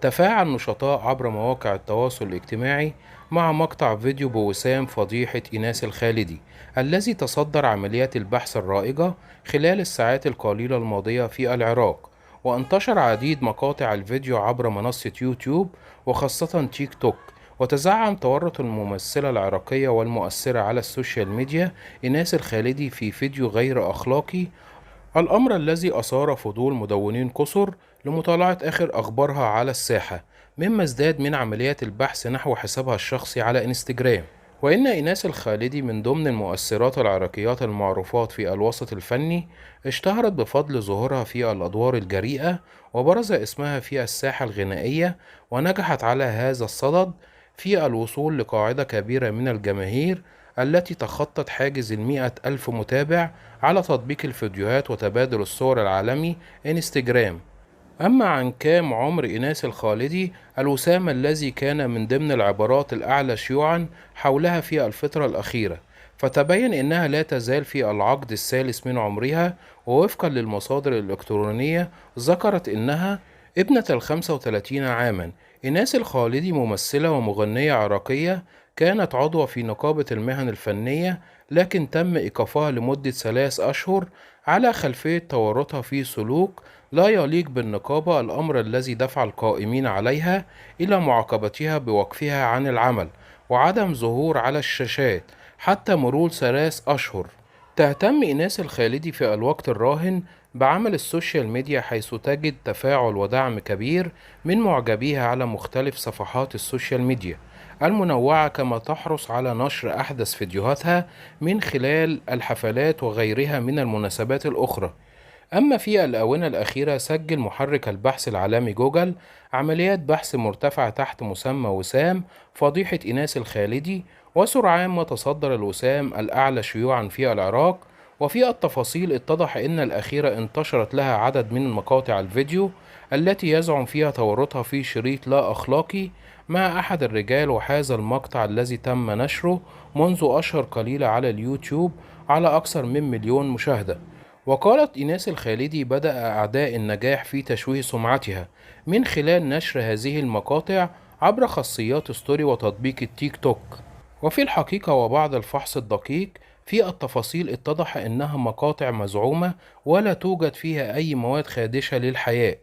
تفاعل نشطاء عبر مواقع التواصل الاجتماعي مع مقطع فيديو بوسام فضيحة إيناس الخالدي الذي تصدر عمليات البحث الرائجة خلال الساعات القليلة الماضية في العراق. وانتشر عديد مقاطع الفيديو عبر منصة يوتيوب وخاصة تيك توك. وتزعم تورط الممثلة العراقية والمؤثرة على السوشيال ميديا إيناس الخالدي في فيديو غير أخلاقي، الأمر الذي أثار فضول مدونين كثر لمطالعة آخر أخبارها على الساحة، مما ازداد من عمليات البحث نحو حسابها الشخصي على إنستجرام. وإن إيناس الخالدي من ضمن المؤثرات العراقيات المعروفات في الوسط الفني، اشتهرت بفضل ظهورها في الأدوار الجريئة وبرز اسمها في الساحة الغنائية، ونجحت على هذا الصدد في الوصول لقاعدة كبيرة من الجماهير التي تخطت حاجز 100,000 متابع على تطبيق الفيديوهات وتبادل الصور العالمي انستجرام. أما عن كام عمر إيناس الخالدي، الوسام الذي كان من ضمن العبارات الأعلى شيوعا حولها في الفترة الأخيرة، فتبين أنها لا تزال في العقد الثالث من عمرها. ووفقا للمصادر الإلكترونية ذكرت أنها ابنة 35 عاما. إيناس الخالدي ممثلة ومغنية عراقية، كانت عضوة في نقابة المهن الفنية، لكن تم إيقافها لمدة 3 أشهر على خلفية تورطها في سلوك لا يليق بالنقابة، الأمر الذي دفع القائمين عليها إلى معاقبتها بوقفها عن العمل وعدم ظهور على الشاشات حتى مرور 3 أشهر. تهتم إيناس الخالدي في الوقت الراهن بعمل السوشيال ميديا، حيث تجد تفاعل ودعم كبير من معجبيها على مختلف صفحات السوشيال ميديا المنوعة، كما تحرص على نشر أحدث فيديوهاتها من خلال الحفلات وغيرها من المناسبات الأخرى. أما في الآونة الأخيرة سجل محرك البحث العالمي جوجل عمليات بحث مرتفعة تحت مسمى وسام فضيحة إيناس الخالدي، وسرعان ما تصدر الوسام الأعلى شيوعا في العراق. وفي التفاصيل اتضح أن الأخيرة انتشرت لها عدد من مقاطع الفيديو التي يزعم فيها تورطها في شريط لا أخلاقي مع أحد الرجال، وهذا المقطع الذي تم نشره منذ أشهر قليلة على اليوتيوب على أكثر من 1,000,000 مشاهدة. وقالت إيناس الخالدي: بدأ أعداء النجاح في تشويه سمعتها من خلال نشر هذه المقاطع عبر خاصيات ستوري وتطبيق التيك توك. وفي الحقيقة وبعد الفحص الدقيق في التفاصيل اتضح أنها مقاطع مزعومة ولا توجد فيها أي مواد خادشة للحياة.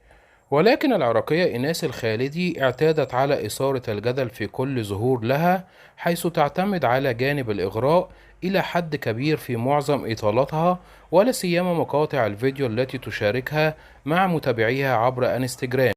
ولكن العراقية إيناس الخالدي اعتادت على إثارة الجدل في كل ظهور لها، حيث تعتمد على جانب الإغراء إلى حد كبير في معظم إطالاتها، ولا سيما مقاطع الفيديو التي تشاركها مع متابعيها عبر انستجرام.